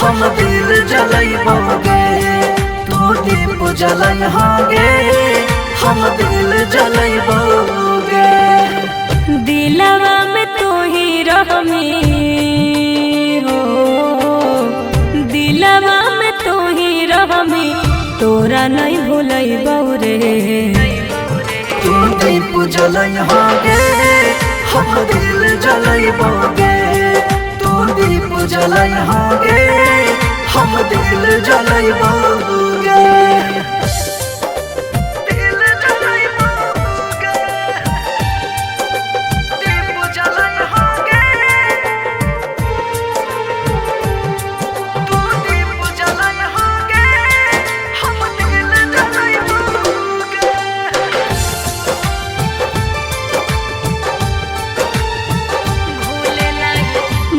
हम दिल जलैबोगे, तू दीप जलैहागे, हम दिल जलैबोगे। दिलवा में तू ही रहमी हो, दिलवा में तू ही रहमी, तोरा नहीं भूलैबौ रे। तू दीप जलैहागे, हम दिल जलैबोगे, तू दीप जलैहागे, हम दिल जलैबोगे।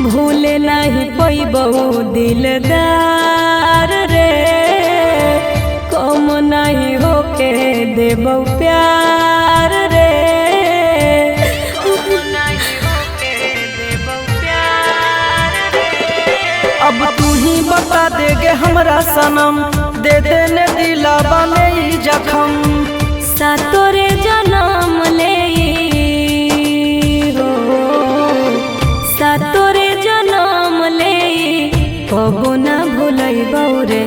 भूले नहीं पैबौ दिलदार रे, कम नहीं होके देबौ प्यार रे, कम नहीं होके देबौ प्यार रे। अब तू ही बता देगे हमरा सनम, दे देने दिलावा में ही जखम। सातोरे जन्म ले हो, सातोरे जन्म ले, कबो न भूलैबौ रे।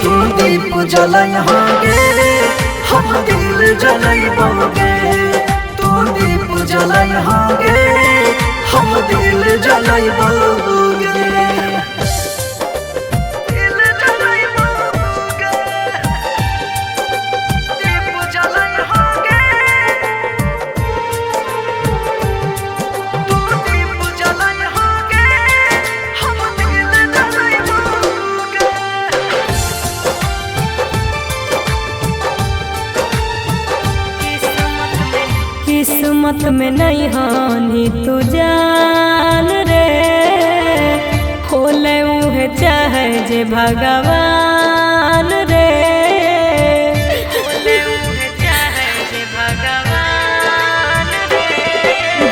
तू दीप जलैहागे, हम दिल जलैबोगे, तू दीप जलैहागे, हम दिल जलैबोगे। किस्मत में नहीं हानि तू जान रे, खोले उहे चाहे जे भगवान रे, खोले उहे चाहे जे भगवान रे।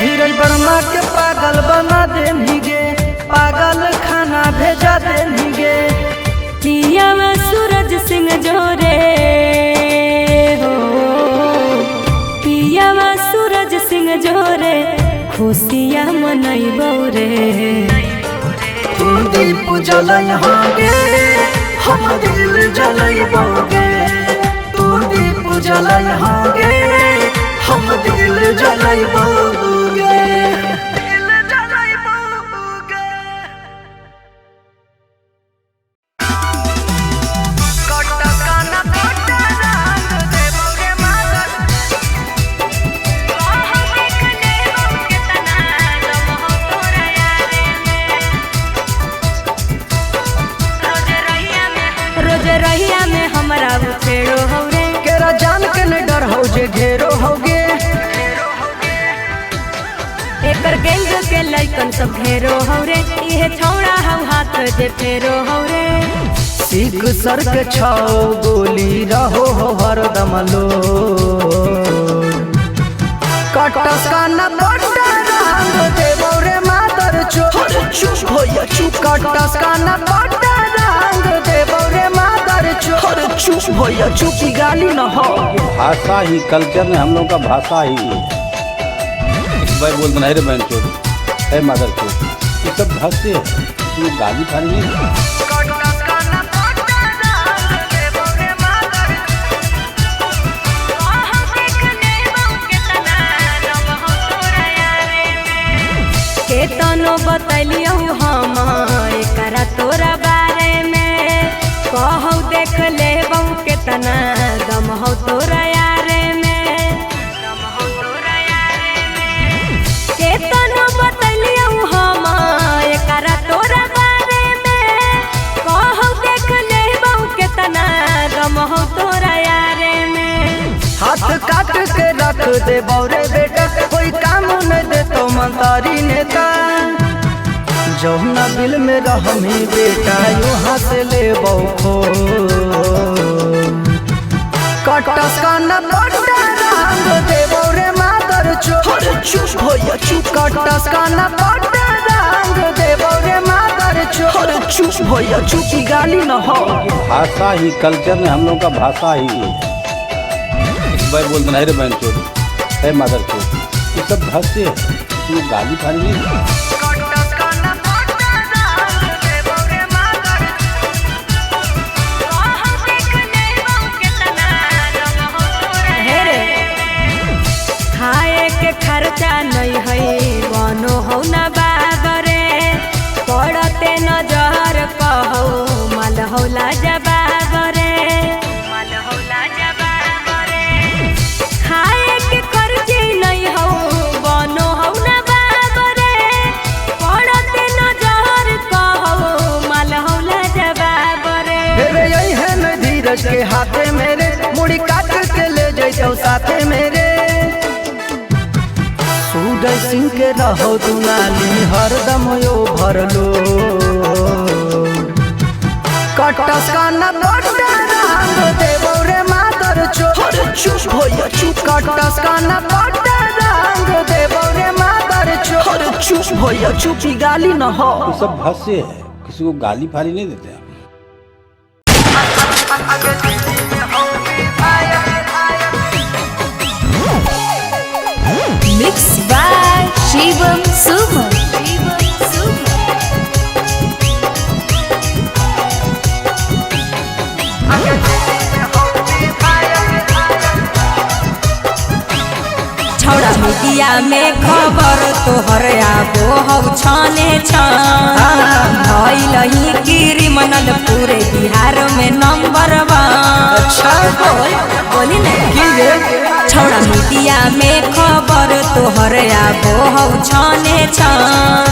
धीरज वर्मा के पागल बना देंगे, पागल खाना भेजा देंगे। पियावा सूरज सिंह जोरे हो, पियावा सूरज सिंह जोरे, खुशियाँ मनैबौ रे। तू दीप जलैहागे, हम दिल जलैबोगे, तू दीप जलैहागे, हम दिल जलैबोगे। घेरो होगे, एकर गैंग के लइकन सब घेरो हौरे, इहे छौड़ा हौ हाथ जे फेरो हौरे। सीख सर के 6 गोली रहो हो हरदम लो, कटस का न पट्टा रंग देबो रे मादर चोर। चुप भैया चुप, कटस का न पट्टा रंग देबो रे मादर चोर। चुप भैया चुप, की गाली न हो। भाषा ही कल्चर में हम लोग का भाषा ही है। भाई बोल नहीं रे बहन चोर, है मादर चोर, ये सब भाषा है, ये गाली खानी नहीं। केतनो बतलियो हम एकरा तोरा बारे में, कहौ देख लेबौ केतना दम हौ तोरा यारे में, दम हौ तोरा यारे में। केतनो बतलियो हम एकरा तोरा बारे में, कहौ देख लेबौ केतना दम हौ तोरा यारे में। हाथ काट के रख दे बौरे बेटा, कोई काम न दे तो मंतारी नेता। जौना बिल में रहमी बेटा, यहाँ से ले बौखो। कटस का न पट्टा रंग दे बौरे मादर चोर। चुप भैया चुप कटस काना पट्टा रंग देबो रे मादर चोद। अरे चुप भैया चुप की गाली न हो। भाषा ही कल्चर में हम लोग का भाषा ही है। एक बार बोलते नहीं रे बहन चोद, है मादर चोद, ये सब भाषा है। तू गाली खाली नहीं। खर्चा नहीं है बनो हो न बाबरे पड़ते नजर कहो माल होला जबाबरे माल होला जबाबरे खाए के खर्चे नहीं हो बनो हो न बाबरे पड़ते नजर कहो माल होला जबाबरे। मेरे यही है न धीरज के हाथे मेरे मुड़ी काट के ले जैसो साथे मेरे सूरज सिंह के रहो दुनाली हरदम यो भरलो कटस काना पट्टा रंग देबो रे मादर चोद। अरे चुप भैया चुप कटस काना पट्टा रंग देबो रे मादर चोद। अरे चुप भैया चुप की गाली न हो। ये सब भाष्य है, किसी को गाली फाली नहीं देते हम। Mixed by Shivam Suman. छौड़ा मीडिया में खबर तोहर आबो हौ छाने छान भइल ही क्रिमिनल पूरे बिहार में नंबर 1। अच्छा बोली ना की रे छौड़ा मीडिया में खबर तोहर आबो हौ छाने छान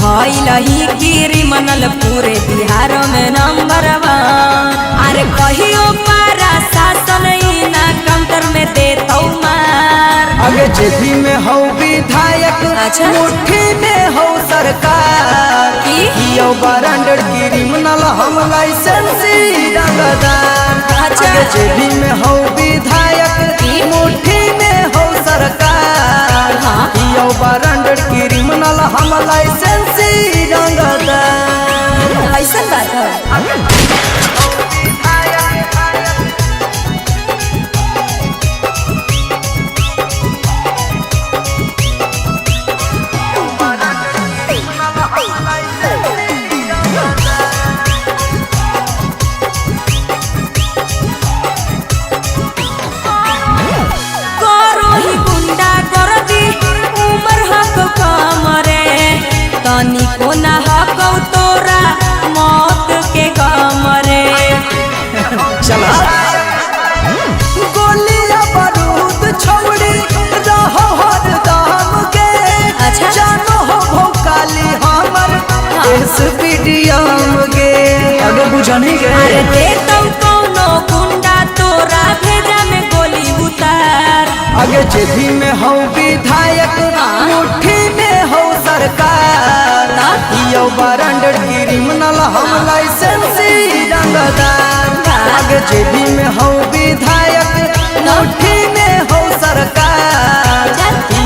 भइल ही क्रिमिनल पूरे बिहार में नंबर 1। अरे कहियो पारा शासन ना काउंटर में देतौ मार। आगे जेबी में हो विधायक अच्छा। मुट्ठी में हो सरकार की? यो बरांडर क्रिमिनल हम लाइसेंसी रंगदार। अच्छा। आगे जेबी में हो विधायक की? मुट्ठी में हो सरकार हाँ। यो बरांडर क्रिमिनल हम लाइसेंसी रंगदार। ऐसा बात है। तनिको ना हकौ तोरा मौत के गमरे। चला गोलियां बारूद छोड़ी रहो हर दाम के। अच्छा। जानो हो भोकाली हमर एसपीडीएम के। आगे बुझनी के अरे देतौ कौनो गुंडा तोरा भेजा में गोली उतार। आगे जेबी में हो विधायक मुट्ठी में हो सरकार यो बरांडर क्रिमिनल हम लाइसेंसी रंगदार। आगे जेबी में हो विधायक मुट्ठी में हो सरकार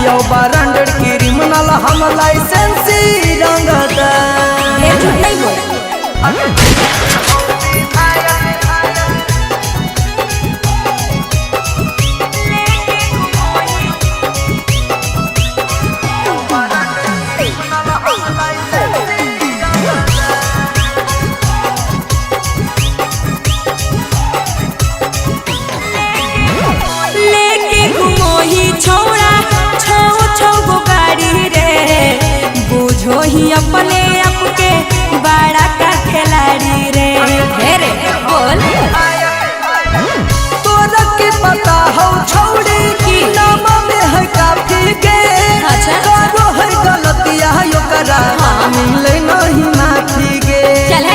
यो बरांडर क्रिमिनल हम लाइसेंसी रंगदार। ये झूठ नहीं बोल। लेके घुमो ही छौड़ा छौ छौ गो गाड़ी रे बुझो ही अपने आप के बड़ा का खिलाड़ी रे। हे रे बोल तोरा के पता हो छौड़ी की नाम में है काफी के। अच्छा। करो है गलतिया यो करा मिले नहीं माफी के। चल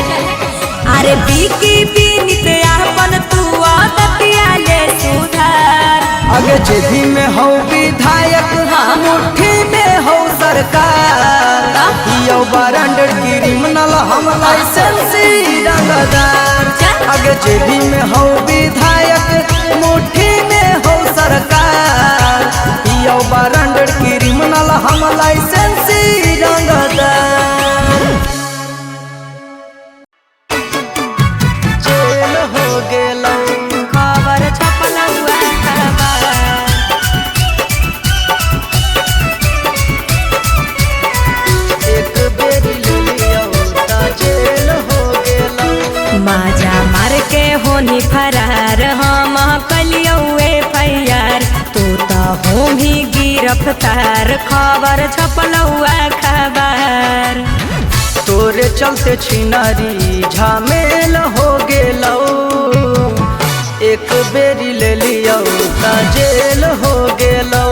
अरे बीकी बीनित अपन तू आदतिया ले सुधार। आगे जेबी में हो विधायक मुट्ठी में हो सरकार यो बरांडर क्रिमिनल हम लाइसेंसी रंगदार। आगे जेबी में हो विधायक मुट्ठी में हो सरकार यो बरांडर क्रिमिनल रफ्तार खबर छपलौआ खबर। तोरे चलते छिनारी झमेल हो गेलौ, एक बेरी ले लियो त जेल हो गेलौ।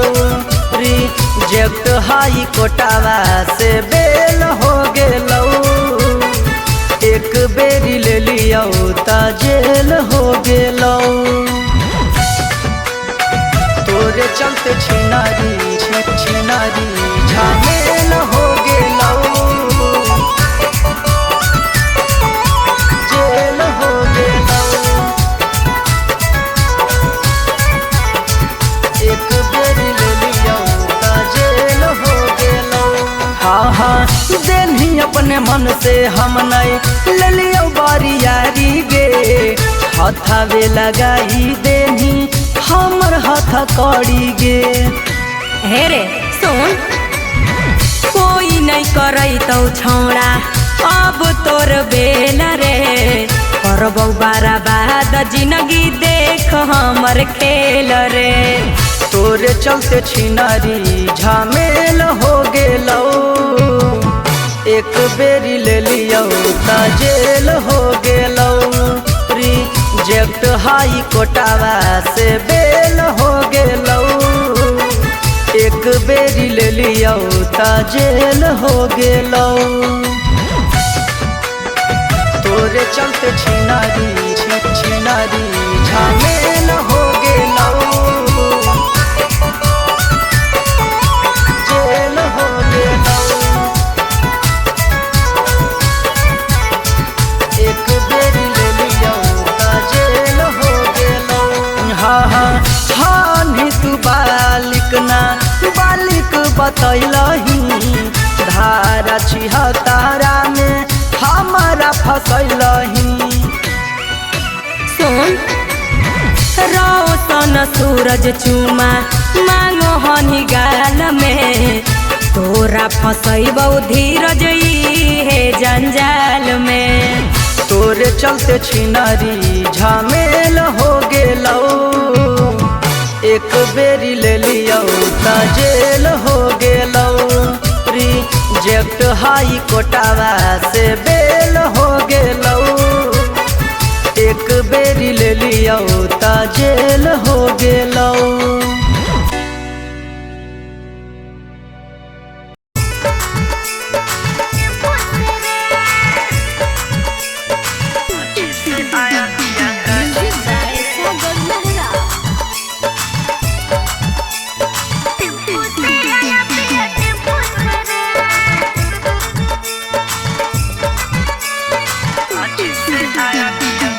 रिजेक्ट हाई कोटावा से बेल हो गेलौ, एक बेरी ले लियो त जेल हो गेलौ। तोरे चलते छिनारी छिनारी झमेल हो गेलौ, जेल हो गेलौ। एक बेरी ले लियो त जेल हो गेलौ। हाँ देनी अपने मन से हम नहीं ले लियो बारियारी गे, हथावे लगाई देनी हमर हाथ कड़ी गे। हे रे सुन, कोई नहीं करई तो छौड़ा अब तोर बेल रे, करबौ बर्बाद जिंदगी देख हमर खेल रे। तोरे चलते छिनारी झमेल हो गेलौ, एक बेरी ले लियो त जेल हो गेलौ। रिजेक्ट हाई कोटावा से बेल हो गेलौ, एक बेरी ले लियो त जेल हो गेलौ। तोरे चलते छिनारी छिनारी झमेल हो गेलौ, जेल हो गेलौ। एक बेरी ले लियो त जेल हो गेलौ। हाँ तू बालिक ना बालिक बतैलही, धारा 76 में हमारा फसैलही। सुन रोशन सूरज चुमा मांगो हनी गाल में, तोरा फसैबौ धीरज हे जंजाल में। तोरे चलते छिनारी झमेल हो गेलौ, एक बेरी ले लियो त जेल हो गेलौ। रिजेक्ट हाई कोटावा से बेल हो गेलौ, एक बेरी ले लियो त जेल हो गेलौ।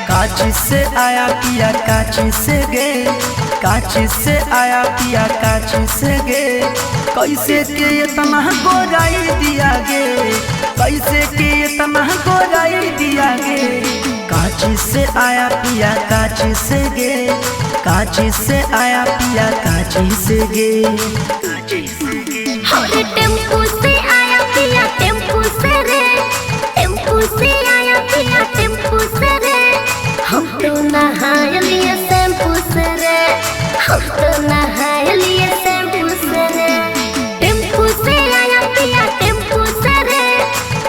काची से आया पिया काची से गे, काची से आया पिया काची से गे। कैसे के इतना गोराई दिया गे, कैसे के इतना गोराई दिया गे। काची से आया पिया काची से गे, काची से आया पिया काची से गे। टेम्पू से आया पिया टेम्पू से रे, टेम्पू से आया पिया टेम्पू से रे। हम तो नहाय लिए शैम्पू से रे, हम तो नहाय लिए शैम्पू से रे। टेम्पू से आया पिया टेम्पू से रे,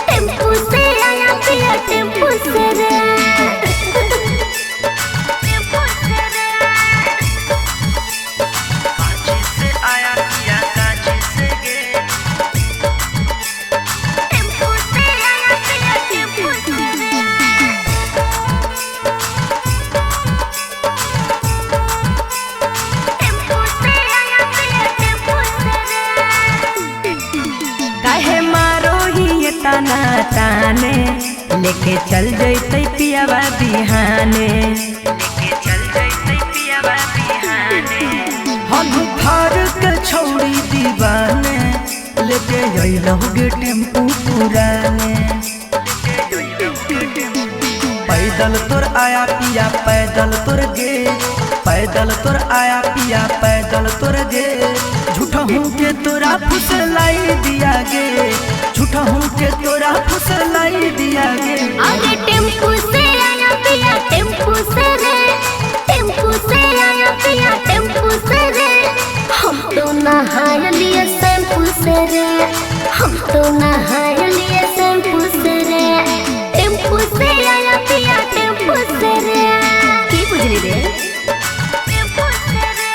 टेम्पू से आया पिया टेम्पू से रे। काची से आया पिया काची से गे, टेम्पू से आया पिया टेम्पू से रे। काहे मारो ही ताना ताने, लेके चल जैते पियावा बिहाने, लेके चल जैते पियावा बिहाने। हम फार के छौड़ी दीवाने, लेके अइलहुगे टेम्पू पुराने। पैदल तोर आया पिया पैदल तोर गे, पैदल तोर आया पिया पैदल तोर गे। झूठा हूँ के तोरा फुसलाई दिया गे, झूठा हूँ के तोरा फुसलाई दिया गे। अरे टेम्पू से आया पिया टेम्पू से रे, टेम्पू से आया पिया टेम्पू से रे। हम तो नहाय लिए शैम्पू से रे, हम तो नहाय लिए शैम्पू से रे। टेम्पू से आया पिया टेम्पू से रे, की बुझली रे? टेम्पू से रे।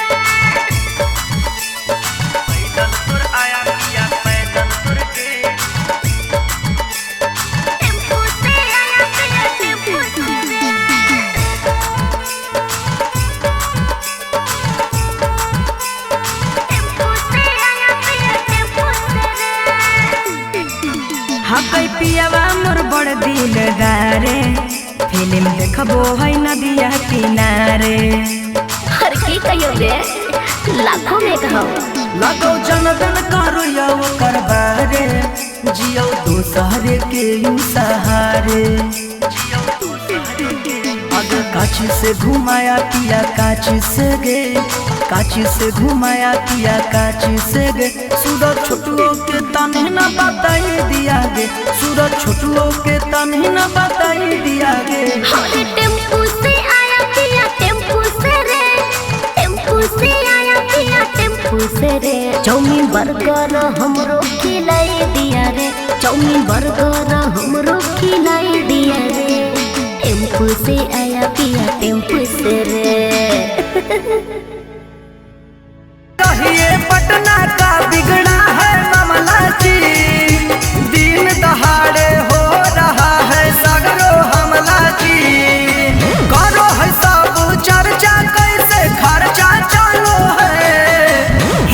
पैदलपुर आया पिया पैदलपुर के। टेम्पू से आया पिया टेम्पू से रे। हकई पियावा मोर बड़ दिलदारे, फिल्म देखबो है नदिया किनारे। हर की कहियो रे, लाखों में कहो। लगो जनगण करो या ओकर बारे, जियो दोसरे के यू सहारे। अगर काची से घुमाया पिया काची से गे, काची से घुमाया पिया काची से गे। सूरज छोटुओं के तने न बताई दिया गे, सूरज छोटुओं के तने न बताई दिया गे। हरे टेम्पू से आया पिया टेम्पू से रे, टेम्पू से आया पिया टेम्पू से रे। चाउमीन बर्गर हमरो खिलाई दिया रे, चाउमीन बर्गर हमरो खिलाई दिया रे। टेम्पू से आया पिया टेम्पू से रे। कहिए पटना का बिगड़ा है मामला जी, दिन दहाड़े हो रहा है सगरो हमला जी। करो है सब चर्चा कैसे खर्चा चलो है,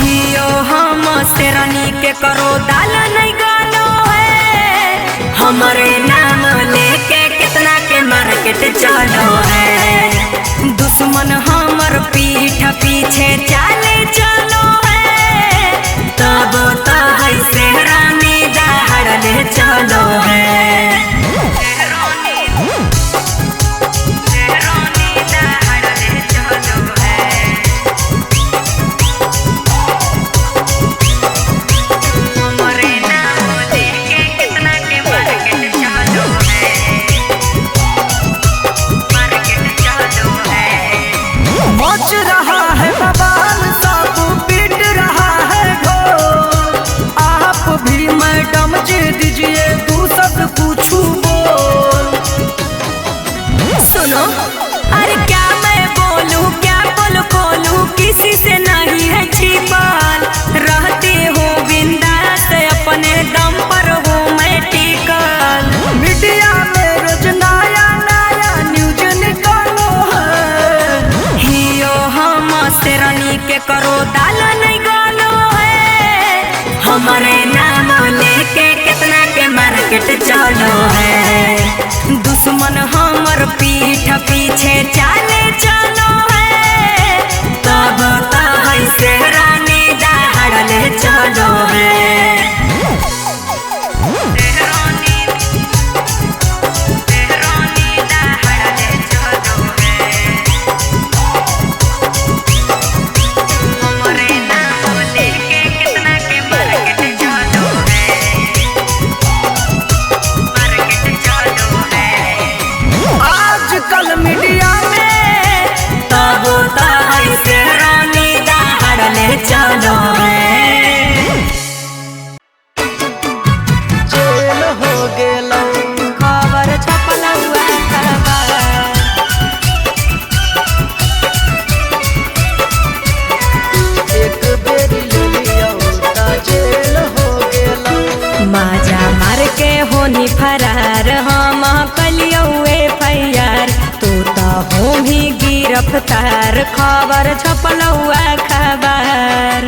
हियो हम शेरानी के करो दाल नहीं गालो है। हमारे नाम लेके कितना के मार्केट चलो है। दुश्मन हमर पीठ पीछे चाले चलो है, तब तो है शेरानी दहाड़ले चलो है। मच रहा है बवाल सब पीट रहा है ढोल। आप भी मैडम जी दीजिए तू सब पूछू बोल। सुनो, अरे क्या मैं बोलूं क्या बोलूं किसी से नहीं है छिपाल। रहती हूँ बिंदास अपने दम पर हूँ मैं टिकल। मीडिया में रोज नया नया न्यूज निकालो है, हियो हम शेरानी के करो दाल नहीं गालो है। हमारे नाम लेके कितना के मार्केट चलो है। दुश्मन हमर पीठ पीछे चाले चलो है, तब तो है शेरानी दहाड़ले चलो है। आजकल मीडिया में तब तो है शेरानी दहाड़ले चलो है। जेल हो गेलो खबर छपल हुआ खबर, एक बेरी ले लियो ता जेल हो गेलो। माजा मार के होनी फरार हम कलियो FIR, तू तो हो भी गिरफ्तार। खबर छपल हुआ खबर,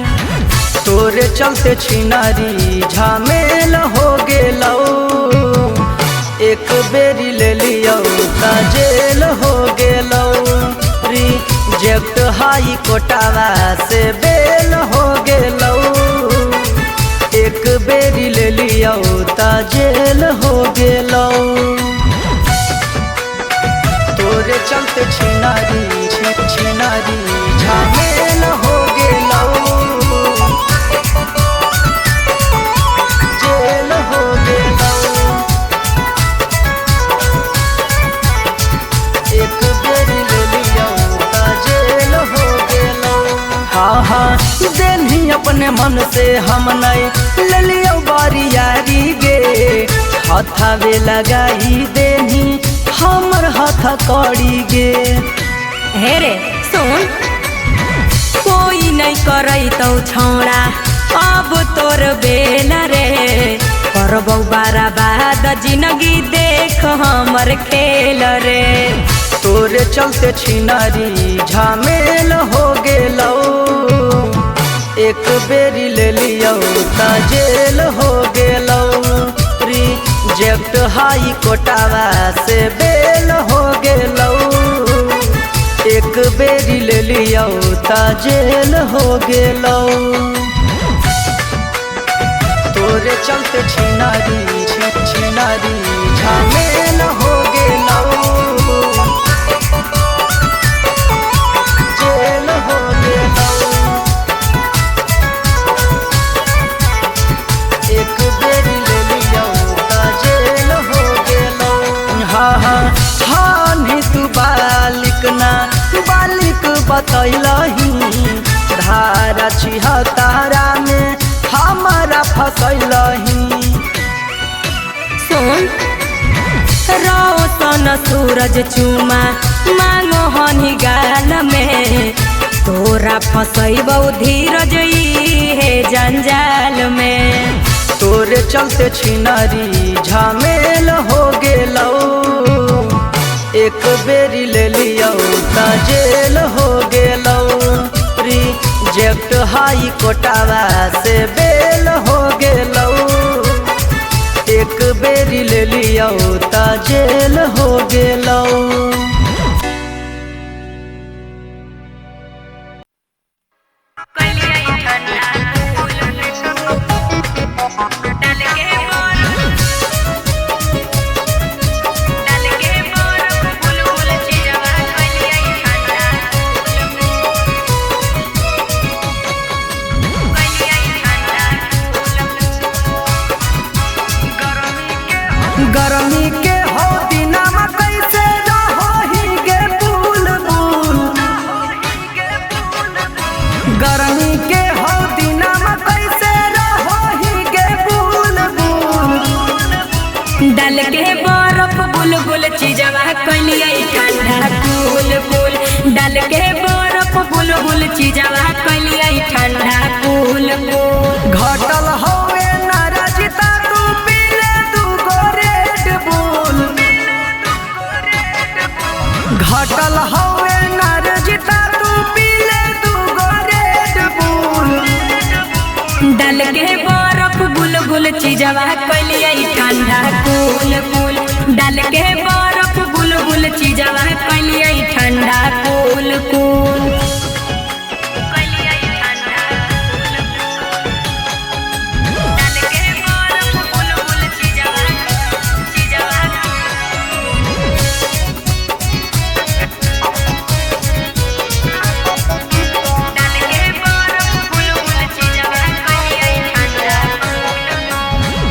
तोरे चलते छिनारी झमेल हो गेलो। एक बेरी ले लियो ता जेल हो गेलो। रिजेक्ट हाई कोटावा से बेल हो गेलो। एक बेरी ले लियो ता जेल हो गेलो। तोरे चलते छिनारी छिनारी झमेल हो गेलो। जेल हो गेलो। एक बेरी ले लियो ता जेल हो गेलो। हाँ हाँ हाँ देनी अपने मन से हम नहीं ले लियो बारियारी गे हथावे लगाई देनी हमर हाथ कड़ी गे। हे रे सुन कोई नहीं करई तो छौड़ा अब तोर बेल रे करबौ बारा बाद जिंदगी देख हमर खेल रे। तोरे चलते छिनारी झमेल हो गेलौ एक बेरी ले लियो त जेल हो गेलौ रिजेक्ट हाई कोटावा से बेल हो गेलौ एक बेरी ले लियो त जेल हो गेलौ। तोरे चलते छिनारी छिनारी झमेल हो गेलौ जेल हो गेलौ एक बेरी ले लियो त जेल हो गेलौ। हाँ हाँ हाँ नी तू बालिक ना बालिक बतैलही धारा छिहत्तरा में हमारा फसैलही। सुन रोशन सूरज चुमा मांगो हनी गाल में तोरा फसैबौ धीरज हे जंजाल में। तोरे चलते छिनारी झमेल हो गेलौ एक बेरी ले लियो त जेल हो गेलौ रिजेक्ट हाई कोटावा से बेल हो गेलौ एक बेरी ले लियो त जेल हो गेलौ। गर्मी के हो दिनमा कैसे रहोही गे बुलबुल गर्मी के हो दिनमा कैसे रहोही गे बुलबुल डाल के बर्फ बुलबुल चीजवा कलिया ठंडा कूल कूल डाल के बर्फ बुलबुल चीजवा कलिया ठंडा कूल कूल। घटल होवे नाराजिता तू पीले तू गो रेड बुल घटल होवे नाराजिता तू पीले तू गो रेड बुल डाल के बर्फ बुलबुल चीजवा कलिया ठंडा कूल कूल डाल के बर्फ बुलबुल चीजवा कलिया ठंडा कूल कूल।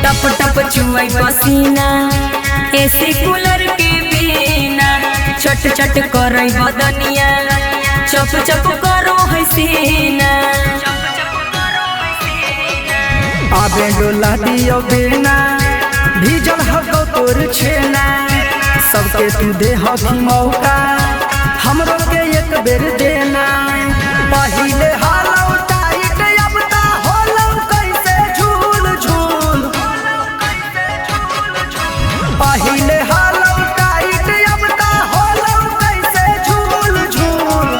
टप टप चुआई पसीना एसी कूलर के बिना छट छट करई बदनिया चप चप करो है सीना। आबे डोला दियो बिना भीजल हगो तोर छेना सबके तू दे हकी मौका हमरो के एक बेर देना पहिले हालौ टाइट अब ता होलौ कैसे झूल झूल पहिले हालौ टाइट अब ता होलौ कैसे झूल झूल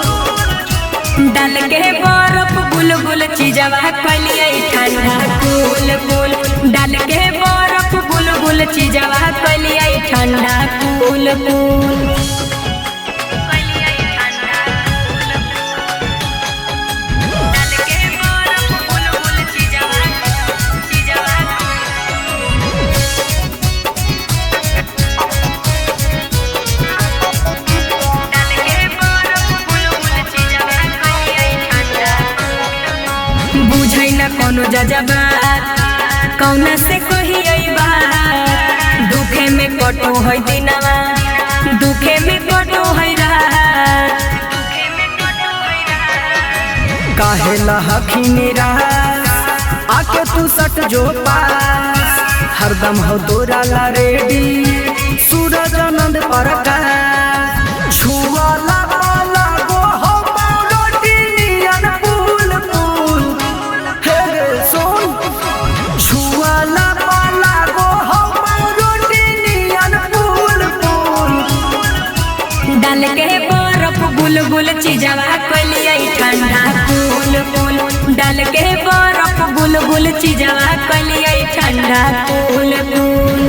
डाल के बर्फ बुलबुल चीजवा कलिया ठंडा कूल कूल डाल के बर्फ बुलबुल चीजवा कलिया ठंडा कूल कूल। बुझै न कोनो जजबा कौना से कही बात दुखे में कटो है दिनवा दुखे में कटो है रात काहे लहखी निराश आके तू सट जो पास हरदम हो दोरा ला रेडी सूरज आनंद प्रकाश छुआला वाला गो हो रोटी नियन फूल फूल हे रे सोन छुआला वाला गो हो रोटी नियन फूल फूल डाल के बर्फ बुलबुल चीजवा कलिए ठंडा कूल कूल डाल के बर्फ बुलबुल चीजवा कलिए ठंडा कूल कूल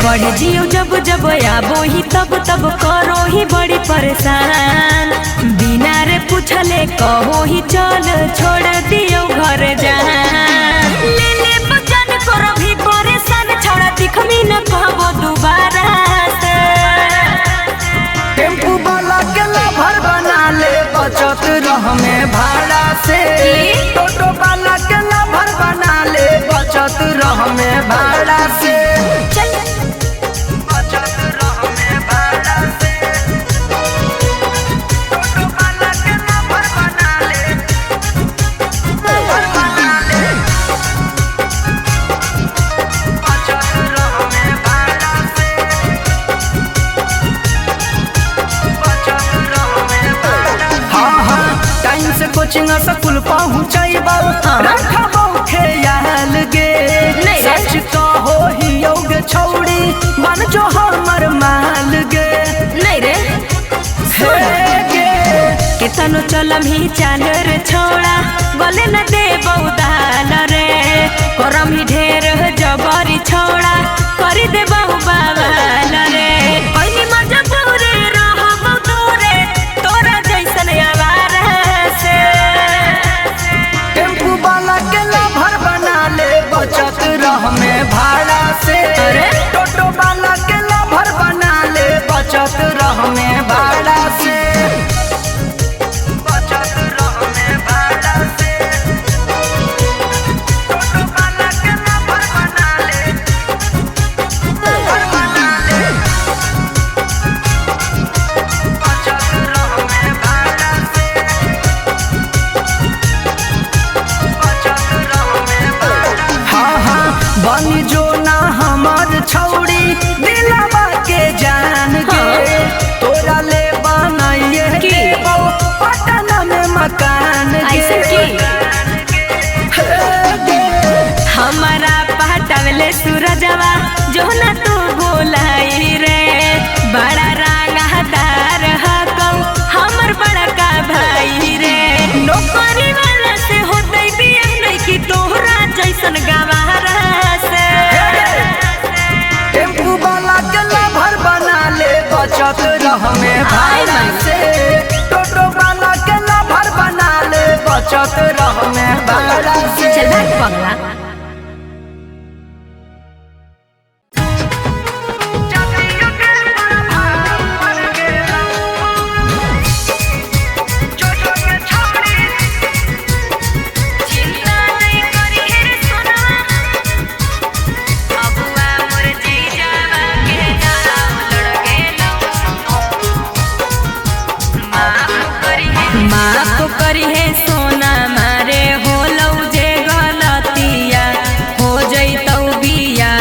पढ़ जियो जब जब आबो ही तब तब करो ही बड़ी परेशान बिना रे पूछले कहो ही चल छोड़ दियो घर जान ले ले बचन करो भी परेशान छोड़ दिखमी न कहबो दोबारा से टेम्पू वाला के लभर बना ले बचत रह में भाड़ा से टोटो वाला के लभर बना ले बचत रह में भाड़ा से कोचिंग स्कूल पहुँचैबौ रखबौ ख्याल गे सच कहो ही योग छौड़ी बन जो हमर माल गे नहीं रे गे केतनो चलम ही चाल रे छोड़ा बोले न देबौ दाल रे करम ही ढेर जबरी छोड़ा कर देबौ बाबाल रे पहिनी मजबूरी रहबौ दूरे तोरा जैसन आवारा से टेम्पू वाला के लभर बना ले बचत रह में भाड़ा से टोटो वाला के लभर बना ले बचत रह में भाड़ा से बचत रह में भाड़ा से टोटो वाला के लभर बना ले बचत रह में भाड़ा से बनी जो ना हमार छौड़ी दिलवा के जान गे तोरा ले बनाइए देबौ पटना में मकान ऐसे की हमारा पहटावले सूरजवा जो ना तू बोलाई रे बड़ा रागादार हकौ हमर बड़ा का भाई रे नौकरी वाला से होतै बिया नहीं कि तोहरा जैसन गवारा से टेम्पू वाला के लभर बना ले बचत रह में भाड़ा से टोटो वाला के लभर बना ले बचत रह में भाड़ा से चल भाग पगला माफ करी है सोना मारे हो लौ जे गलतिया हो जैतौ बिया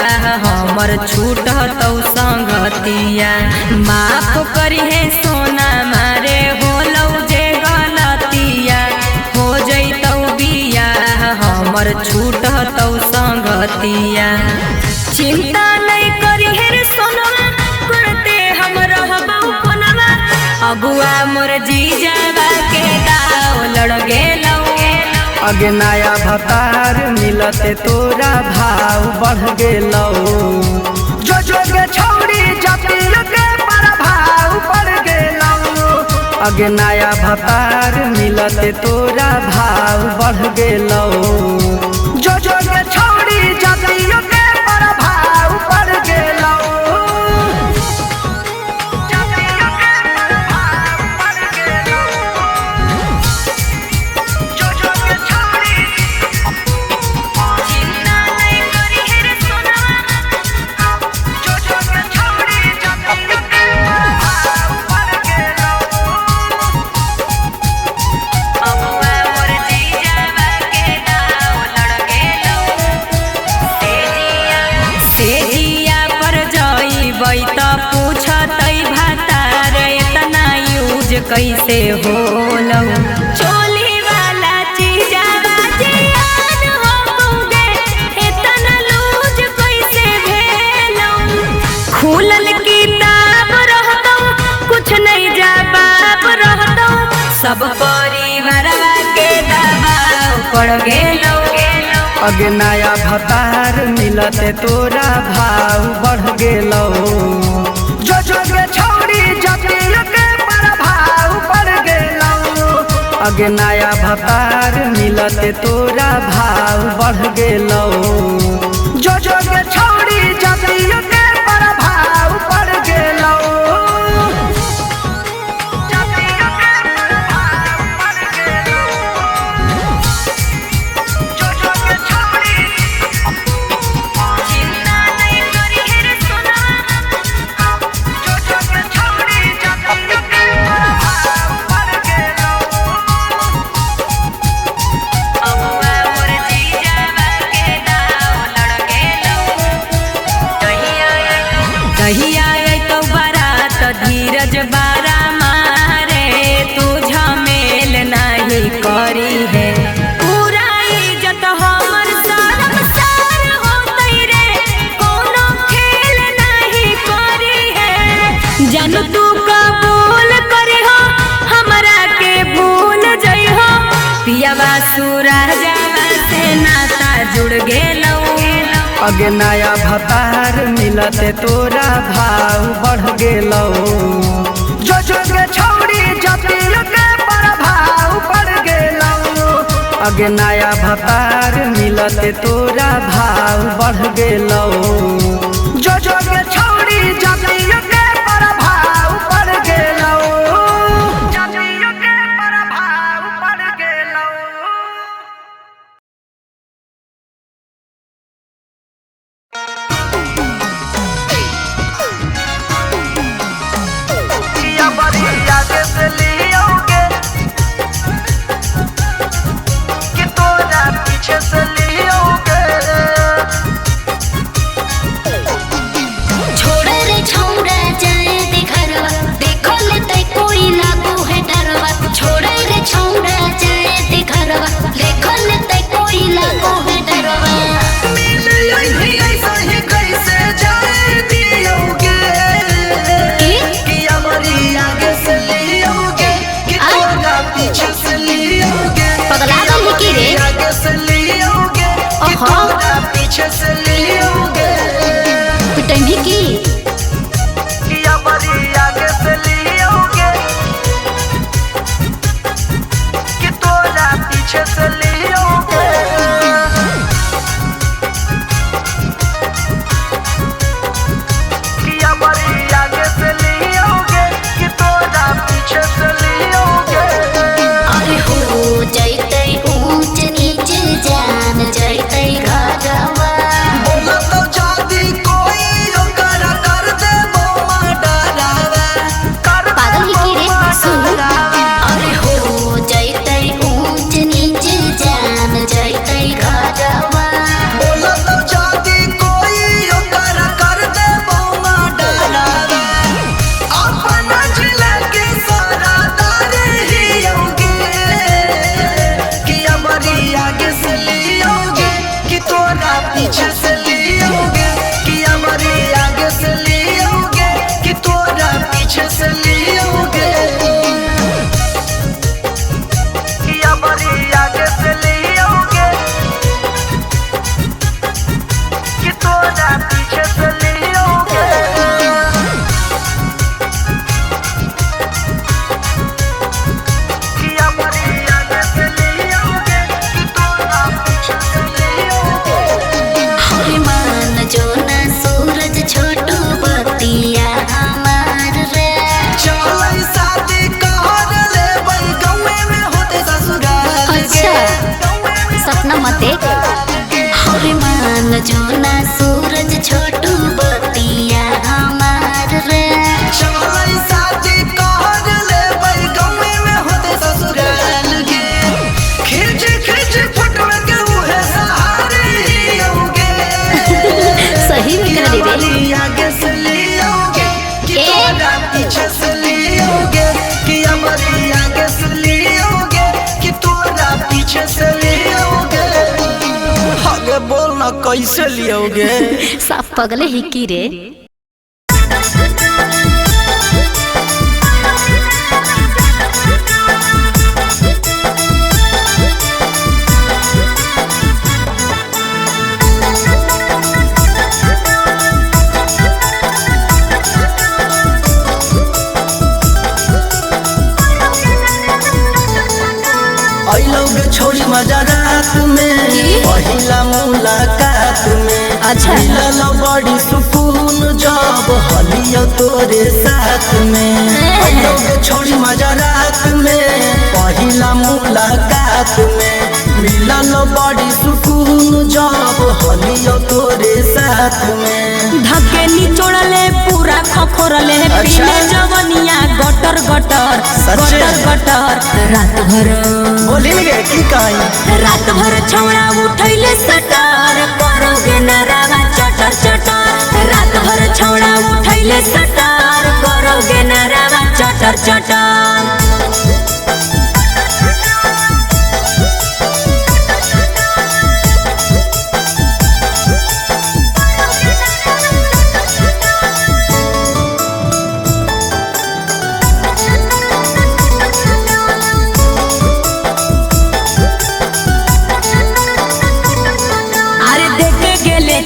हमर छूटतौ संगतिया माफ करी है सोना मारे हो लौ जे गलतिया हो जैतौ बिया हमर छूटतौ संगतिया चिंता नहीं करी है रे सोनवा करते हम रहबौ कोनवा अगुआ मोर जीजावा के दाव लड़ गेलौ अगे नया भतार मिलते तोरा भाव बढ़ गेलौ जो के छौड़ी जातियों के प्रभाव बढ़ गेलौ अगे नया भतार मिलते तोरा भाव बढ़ गेलौ जो के छौड़ी जातियों के प्रभाव बढ़ गेलौ कैसे होलौ चोली वाला चीजावा जियान होगे इतना लूज कैसे भेलौ खुलल किताब रहतौ कुछ नहीं जवाब रहतौ सब परिवारवा के दबाव पड़ गेलौ अगे नया भतार मिलते तोरा भाव बढ़ गेलौ जो के छौड़ी जतिया के प्रभाव पड़ गेलौ अगे नया भतार मिलते तोरा भाव बढ़ गेलौ जो के छौड़ी जतिया के प्रभाव पड़ गेलौ कहिया तो बारात धीरज बारा मारे तू झमेल नहीं करी है पूरा इज्जत हमर शर्म सार होतई रे कोनो खेल नहीं करी है जानू तू कबूल करी हो हमरा के भूल जई हो पियावा सूरजवा से नाता जुड़ गेलौ अगे नया भतार मिलते तोरा भाव बढ़ गेलौ जो के छौड़ी जतिया के प्रभाव पड़ गेलौ अगे नया भतार मिलते तोरा भाव बढ़ गेलौ जो के छौड़ी जतिया के प्रभाव पड़ गेलौ जतिया के प्रभाव पड़ गेलौ छोड़े रे छौड़ा जाए दे घरवा देखो ले तै कोई लागू है डरवा छोड़े रे छौड़ा जाए दे घरवा देखो ले तै कोई लागू है डरवा पगला गल की रे ओहो पीछे से लियोगे पिटनी की किया बड़ी आगे से लियोगे कि तोरा पीछे से लियोगे किया बड़ी आगे से लियोगे कि तोरा पीछे से लियोगे अरे हो जैतै ऊंच नीच जान जैतै घरवा बोला तो जाती कोई ओकर कर दे बोमा डरावा पागल ही की रे सुन अरे हो जैतै ऊंच नीच जान जैतै घरवा बोला तो जाती कोई ओकर कर दे बोमा डरावा अपना जिला के सारा दारे ही होगे कि हमारी आगे से लियोगे कि तोरा पीछे से लियोगे कि हमारी आगे से लियोगे कि तोरा पीछे से लियोगे कि हमारी आगे से लियोगे कि तोरा पीछे से लियोगे कि हमारी आगे से लियोगे कि तोरा पीछे से लियोगे हरे मान जो ना सूरज छोटू बतिया हमार रे चलै शादी कर ले बन गौवे में होते ससुराल अच्छा सपना मत देख हरे मान जो ना सूरज छोटू बतिया हमार रे चलै शादी कर ले बन गौवे में होते ससुराल के खिंच खिंच फटवा के उहे सहारे ही होगे सही में कर ले रे आगे से लियोगे कि तोरा पीछे से लियोगे कि हमारी कैसे लियोगे? सब पगले ही की रे। छोड़ी मजा रात में पहिला मुलाकात में। अच्छा मिलल बड़ी सुकून जब हलियो तोरे साथ में। छोड़ी मजा रात में पहिला मुलाकात में। मिलल बड़ी सुकून जब हलियो तोरे साथ में। धके निचोड़ले पूरा खखोरले पीले जवनिया गटर गटर गटर गटर। रात भर बोली गे की काई रात भर छौड़ा उठैले सटार करोगे नरावा चटर चटर। रात भर छौड़ा उठैले सटार करोगे नरावा चटर चटर।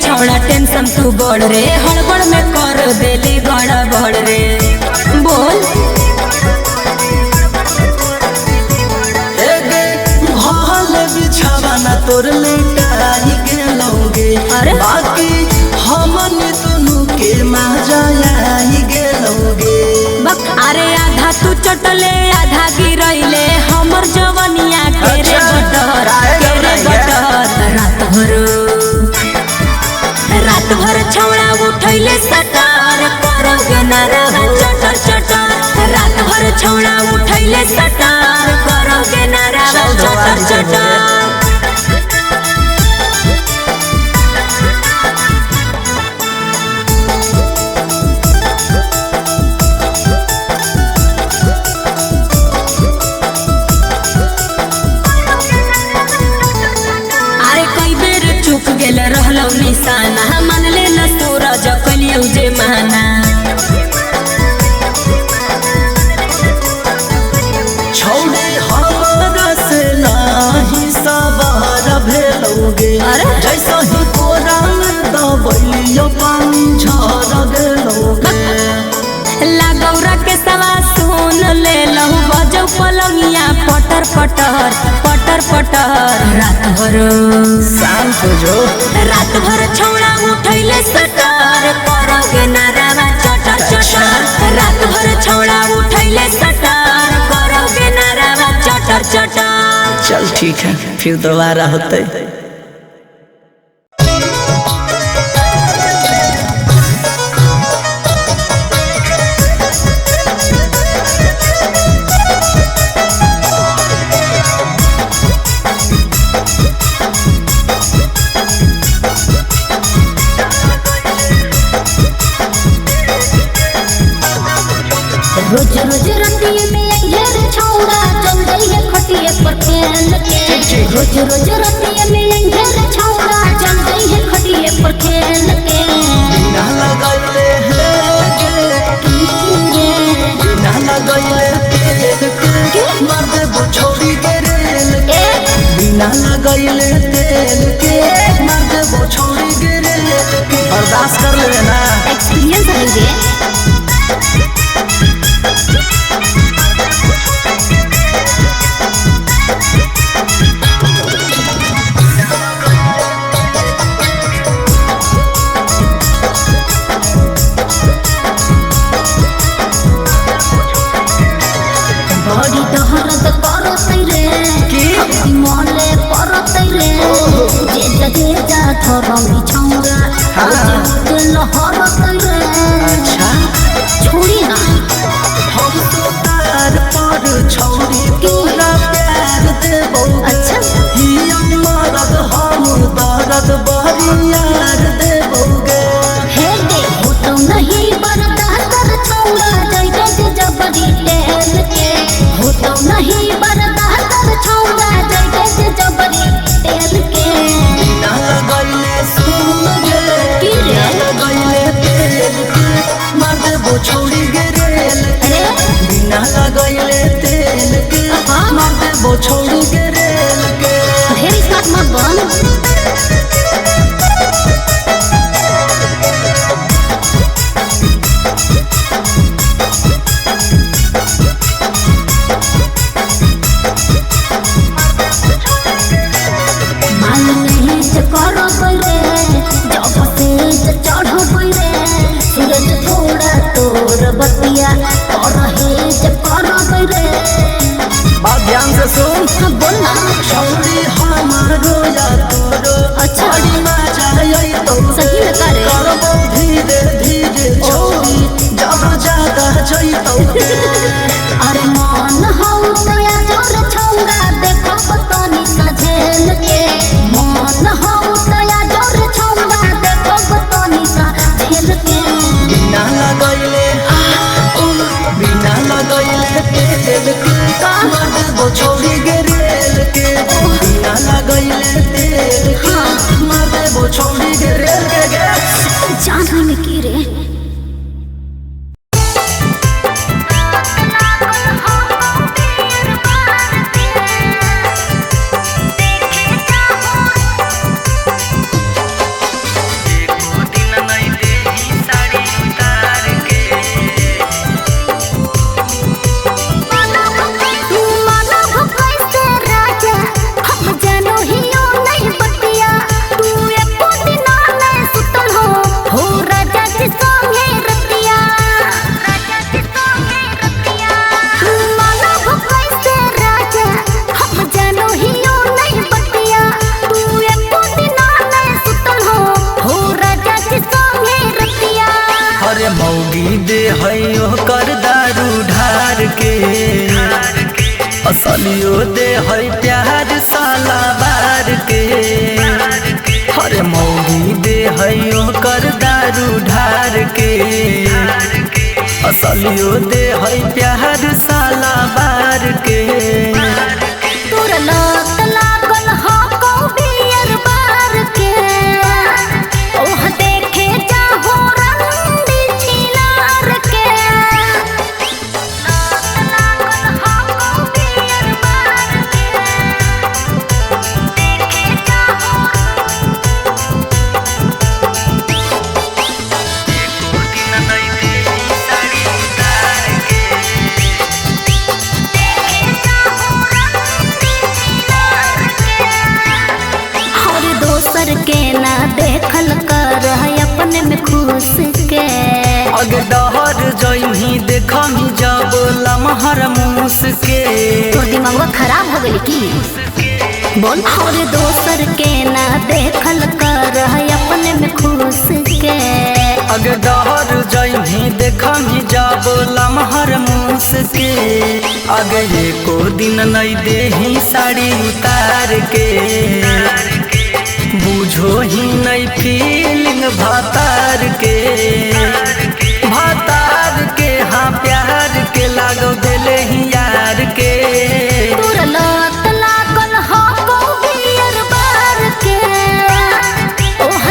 छौड़ा टेंशन तू बढ़ रे हड़बड़ में कर देले गड़बड़ रे। बोल बिछावाना तोर लेटाई गेलोगे। अरे बाकी हमन दोनों के मजाई गेलोगे। अरे आधा तू चटले आधा गिरैले हमर जवनिया के रे बटर के रे बटर। रात भर छौड़ा उठैले सटार करोगे नरावा चटर चटर। रात भर छौड़ा उठैले सटार करोगे नरावा चटर चटर। रहलौ निशाना मन ले न सूरज कलियौ जे माना। छौड़े हमरा से नाही सवार भेलोगे। जैसा ही कोरा में दबलियो पानी झर गेलोगे। लागौरा के सवा सुन ले लहु बजौ पलंगिया पटर पटर पटर पटर। रात भर शांत हो जो रात भर छौड़ा उठैले सटार करोगे नरावा चटर चटर। रात भर छौड़ा उठैले सटार करोगे नरावा चटर चटर। चल ठीक है फिर दोबारा होते। रोज रोज रतिये में घेर छौड़ा चल गई है खटिए पर खेल के। रोज रोज रतिये में घेर छौड़ा चल गई है खटिए पर खेल के। बिना लगैले बिना लगैले तेल के मार देबो छोड़ी के रेल के। बिना लगैले तेल के मार देबो छोड़ी के रेल के। बर्दाश्त कर ले ना एक्सपीरियंस है ये। बड़ी दहरत करतै रे मोले परतै रे। जे जा थरमी छौड़ा जे लहरतै रे। अच्छा छोड़ी ना हम तो तार पर छौड़ी तोरा प्यार देबो। अच्छा हिया मरद हम दर्द बरियार देबोगे। हे दे हो तो नहीं बर्दाश्त कर छौड़ा जइते जे जबरी टेल के। हो तो नहीं बर्दाश्त कर छौड़ा जइते जे जबरी टेल के। बिना लगैले देबो छोड़ी गे रेल के बिना लगैले तेल के मार देबो छोड़ी गे रेल के ढेर स्मार्ट मत बन। बतिया और बात ध्यान से सुन। बोल ना छोड़ी हमारो या तोरो अच्छा मजा आई तो सही में करे करबो धीरे धीरे छोड़ी जब ज्यादा जई तो अरे मन हो तया जोर छौंगा देखो पतनी सजेल के मन हो तया जोर छौंगा देखो पतनी सजेल के बिना लगैले तेल के मार देबो छोड़ी गे रेल के बिना लगैले तेल के मार देबो छोड़ी गे रेल के जान में की रे मौगी दे है कर दारू ढार के असलियो दे है प्यार साला बार के हरे मौगी दे है कर दारू ढार के असलियो दे है प्यार साला बार के के ना देखल कर अपने में खुश के अगे डहर जइही देखमी जब लमहर मूस के तो दिमाग खराब हो गई की बोल और दोसर के ना देखल कर अपने में खुश के अगे डहर जइही देखमी जब लमहर मूस के अगे एको दिन नहीं देही साड़ी उतार के बुझो ही नहीं फीलिंग भातार के हाँ प्यार के लागो दिले ही यार के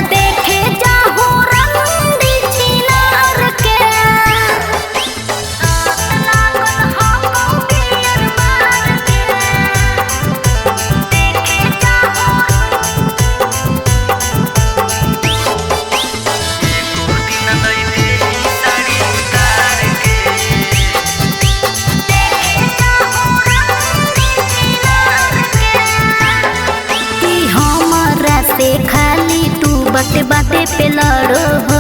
देखे जाहो रंग चिनार के बाते बाते पे लड़ो हो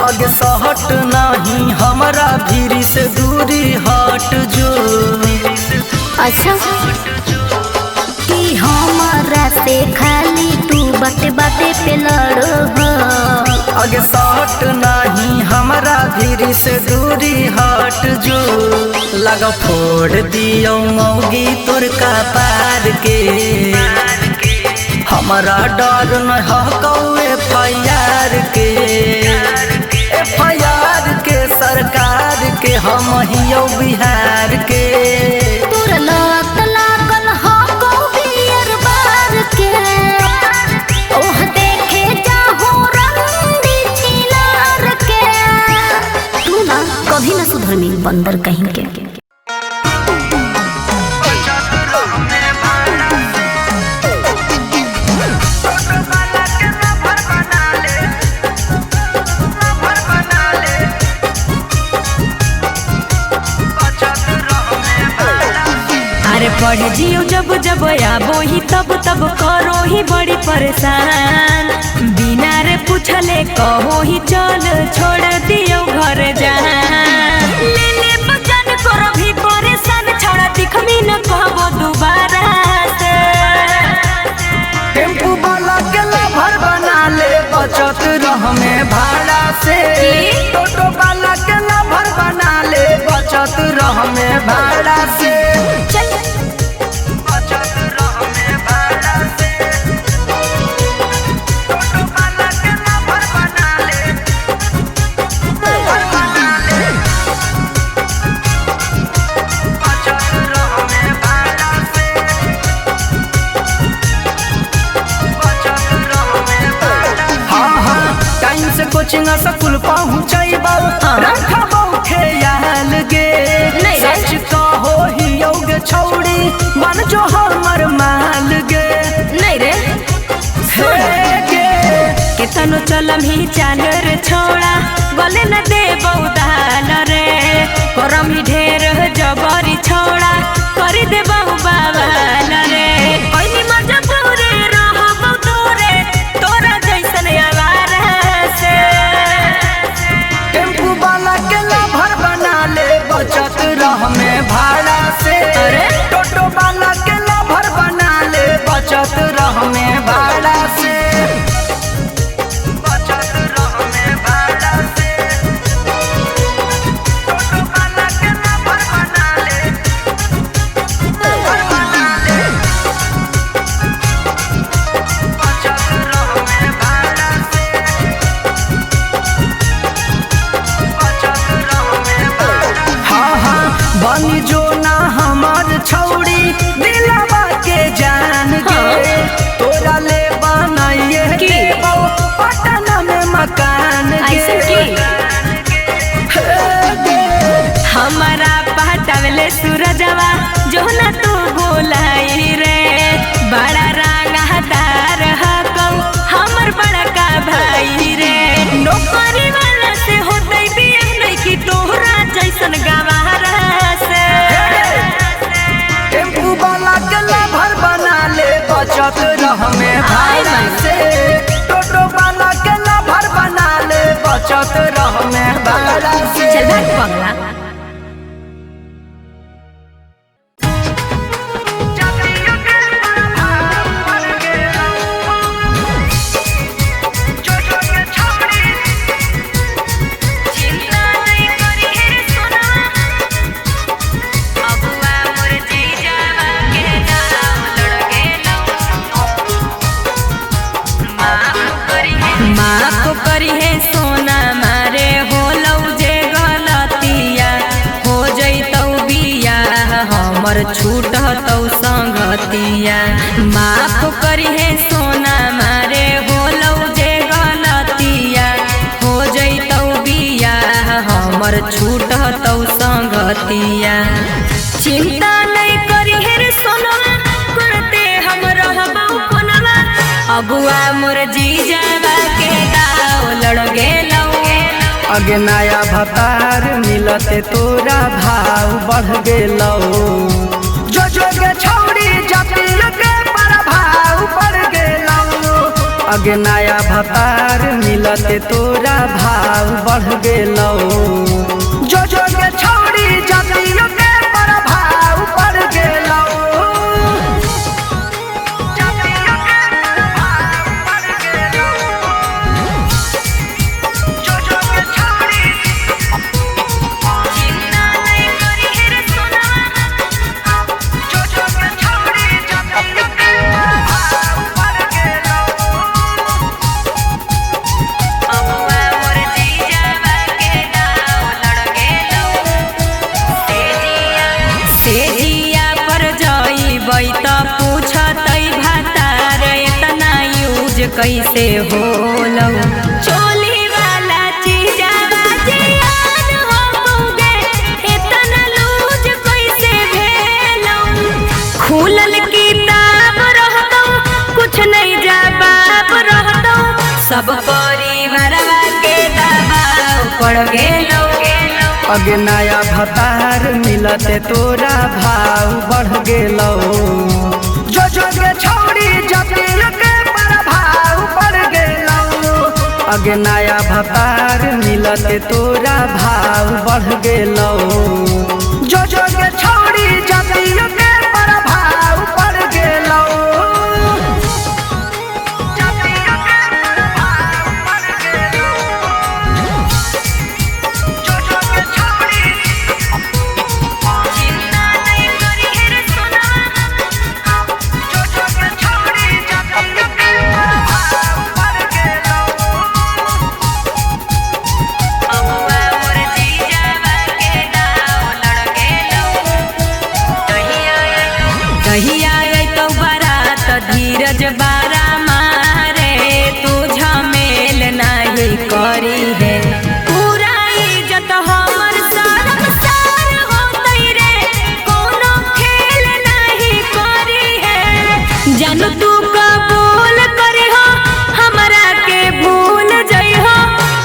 आगे सहट नहीं हमारा भीरी से दूरी हट जो अच्छा कि हमारा से खाली तू बाते बाते पे लड़ो हो आगे सहट नहीं हमारा भीरी से दूरी हट जो लगा फोड़ दियो मौगी तुर का पार के हमारा डर न हकौए FIR के सरकार के हम हियो बिहार के देखे जाहो रंग चिनार के तू ना ना सुधरनी बंदर कहीं के। अरे पढ़ जियो जब जब आबो ही तब तब करो ही बड़ी परेशान, बिना रे पूछले कहो ही चल छोड़ दियो घर जान। ले ले बचन करो भी परेशान, छोड़ा दिखमी न कहबो दोबारा से। टेम्पू वाला के लभर बना ले बचत रह में भाड़ा से। टोटो वाला के लभर बना ले बचत रह में भाड़ा से। कोचिंग स्कूल पहुँचबो रखबो ख्याल गे। सच कहो ही योग छौड़ी बन जो हमर माल गे। नहीं रे केतनो चलम ही चाल रे छोड़ा, गले न दे बहुदान रे। करम ही ढेर जबरी छोड़ा, कर दे बहु बाबान रे। कोई मजबूरी रहबो दूरे तोरा जैसन आवारा से। टेम्पू वाला के लभर बना ले बचत रह में भाड़ा से। टोटो वाला के लभर बना ले बचत रह में भाड़ा से। बनी जो ना हमार छौड़ी दिलवा के जान गे। तोरा ले बनाइए देबो पटना में मकान गे। हमारा पहटावले सूरजवा जो ना तू बोलाई रे। बड़ा रंगदार हकौ हमर बड़ा का भाई रे। नौकरी वाला से होतै बिया नहीं कि तोहरा जैसन गवारा से। टेम्पू वाला के लभर बना ले बचत रह में भाड़ा से। टोटो वाला के लभर बना ले बचत रह में भाड़ा से। चल भाग पगला। माफ करी है सोना मारे हो लौ जे गलतिया, हो जैतौ बिया हमर छूटतौ संगतिया। माफ करी है सोना मारे हो लौ जे गलतिया, हो जैतौ बिया हमर छूटतौ संगतिया। चिंता नहीं करी है रे सोनवा, करते हम रहबौ कोनवा। अबुआ मोर जीजावा के दाव लड़ गेलौ। अगे नया भतार मिलते तोरा भाव बढ़ गेलौ। जो जो के छौड़ी जतिया के प्रभाव बढ़ गेलौ। अगे नया भतार मिलते तोरा भाव बढ़ गेलौ। जो जो के छौड़ी जतिया के प्रभाव बढ़ गेलौ। कैसे होलौ चोली वाला चीजावा जियान हो गए सब परिवारवा के दबाव पड़ गेलो। अगे नया भतार मिलते तोरा भाव बढ़ गेलो। जो के छोड़ी जतिल के प्रभाव पड़ गेलो। अगे नया भतार मिलते तोरा भाव बढ़ गेलो। जो के छोड़ी जतिल के प्रभाव पड़ गेलो। धीरज बारा मारे तू झमेल नहीं करी है। पूरा इज्जत हमर सारम सार होतई रे कोनो खेल नहीं करी है। जन तू कबूल करी हो हमरा के भूल जई हो।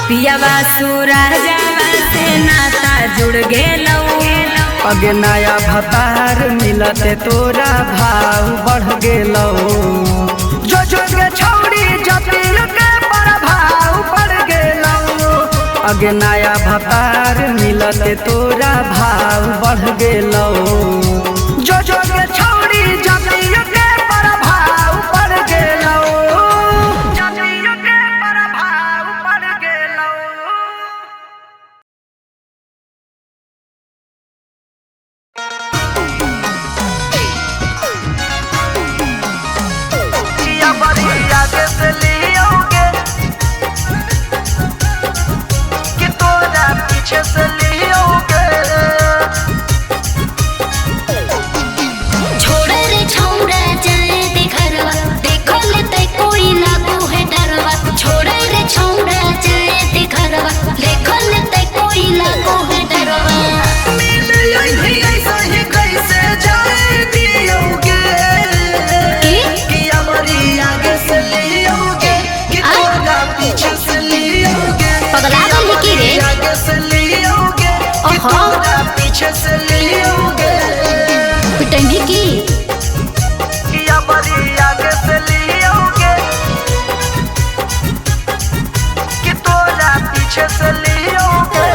पियावा सूरजवा से नाता जुड़ गेलो। अगे नया भतार मिलते तोरा भाव बढ़ गेलो। जो के छोड़ी जतिल के प्रभाव पड़ गेलो। अगे नया भतार मिलते तोरा भाव बढ़ गेलो। जो के छोड़ी जतिल के प्रभाव पड़ गेलो। जतिल के प्रभाव पड़ गेलो। छोड़े रे छौड़ा जाए दे घरवा, देखो लेते कोई लागू है डरवा। छोड़े रे छौड़ा जाए दे घरवा, देखो लेते कोई लागू है डरवा। कैसे जाए दियोगे कि हमारी आगे से लियोगे कि तोरा पीछे से लियोगे। पगला गई की रे आगे से लियोगे कि तोरा पीछे से लियोगे। पिटंगी की कि हमारी आगे से लियोगे कि तोरा पीछे से लियोगे।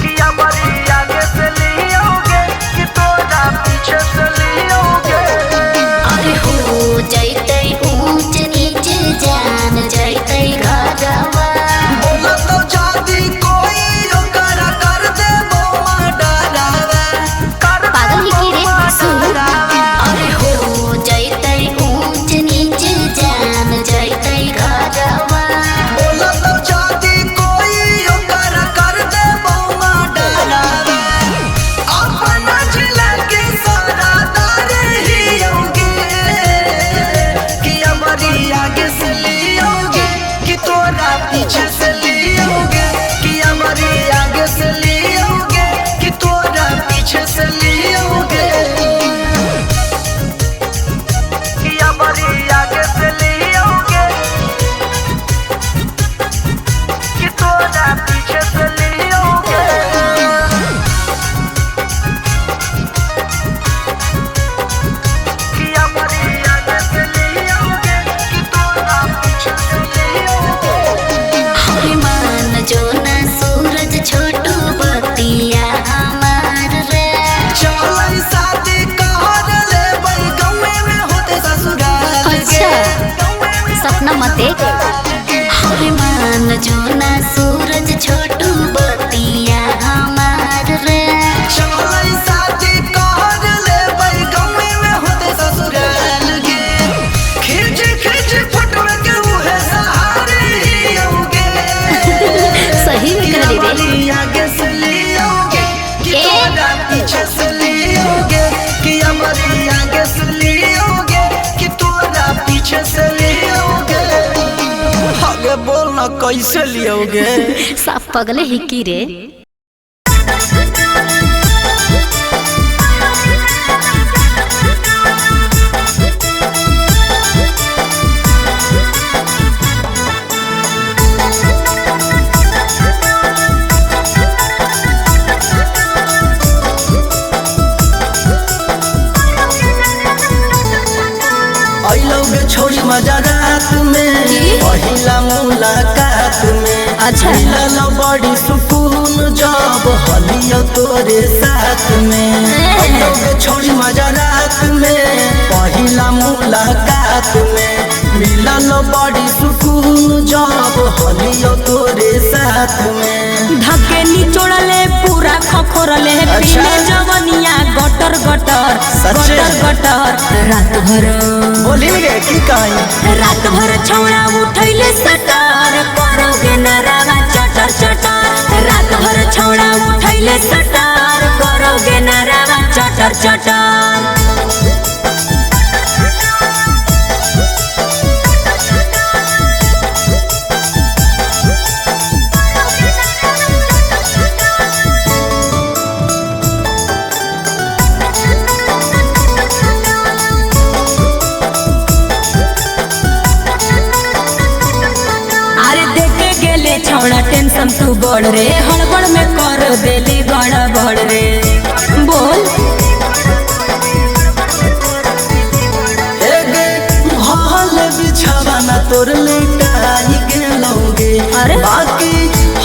कि हमारी आगे से लियोगे कि तोरा पीछे से लियोगे। अरे हो जैते ऊंच नीच जान जैते घरवा। बोला तो जादी कोई ओकर कर दे बोमा डरावा। पागल ही की रे सुन। अरे हो जैते ऊंच नीच जान जैते घरवा। बोला तो जादी कोई ओकर कर दे बोमा डरावा। अपना जिला के सारा दार ही होगे कि हमारी आगे से लियोगे कि तोरा पीछे से लियोगे। कि हमारी आगे से लियोगे कि तोरा पीछे से लियोगे। कि हमारी आगे से लियोगे कि तोरा पीछे से लियोगे। कि हमारी आगे से लियोगे कि तोरा पीछे से लियोगे। हरे मान जो ना सूरज छोटू बतिया हमार रे। चलै शादी कर ले बई गौवे में होते ससुराल के। अच्छा सपना मत देख। हरे मान जो ना सूरज छोटू बतिया हमार रे। चलै शादी कर ले बई गौवे में होते ससुराल के। खिच खिच फोटो के उहे सहारे ही होगे। सही में कर रे। आगे से लियोगे कि तोरा पीछे से लियोगे। कि हमारी आगे से लियोगे कि तोरा पीछे से लियोगे। आगे बोलना कैसे लियोगे। साफ पगले ही की रे। अच्छा। मिलल बड़ी सुकून जब हलिया तोरे साथ में छोड़ी मजा रात में पहिला मुलाकात में मिलल बड़ी सुकून जब हलिया तोरे साथ में धके निचोड़ले पूरा खखोरले अच्छा। पीले जवनिया गटर गटर सच्चे? गटर गटर रात भर बोली रे की कहीं रात भर छौड़ा उठैले सटर करोगे नरावा चटर चटर रात भर छौड़ा उठैले सटर करोगे नरावा चटर चटर छौड़ा टेंशन तू बढ़ रे हड़बड़ में कर देले गड़बड़ रे बोल हल बिछावाना तोर लेटाई गेलोगे अरे बाकी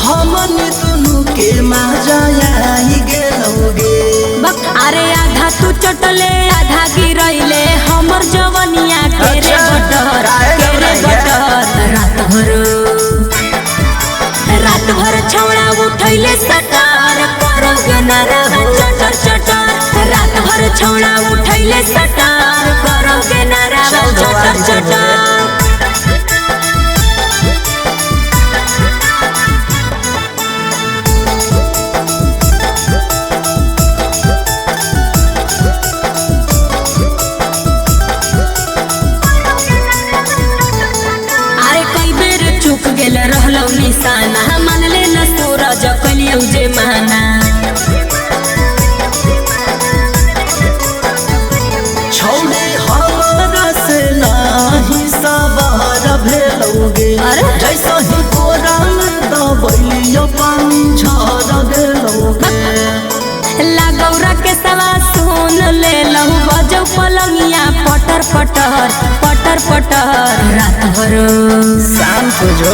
हमन दुनू के मजा आई गेलोगे अरे आधा तू चटले आधा गिरैले हमर जवनिया के रे बटर के रे बटर रात भर छौड़ा उठैले सटर करोगे नरवा चटर चटर रात भर छौड़ा उठैले सटर करोगे नरवा चटर चटर रहलौ निशाना मानले न सूरज कलियौ जे माना छौड़े हमरा से नाही सवार भेलौगे जैसा ही कोरा में दबैलियो पानी झर गेलौगे लागौरा के सवा सुन ले लहु बजौ पलंगिया पटर पटर पटर पटर रात भर शांत हो जो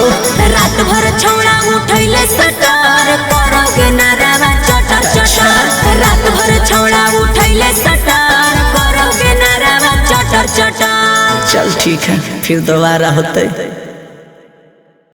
रात भर छौड़ा उठैले सटर करोगे नरवा चटर चटर रात भर छौड़ा उठैले सटर करोगे नरवा चटर चटर चल ठीक है फिर दोबारा होते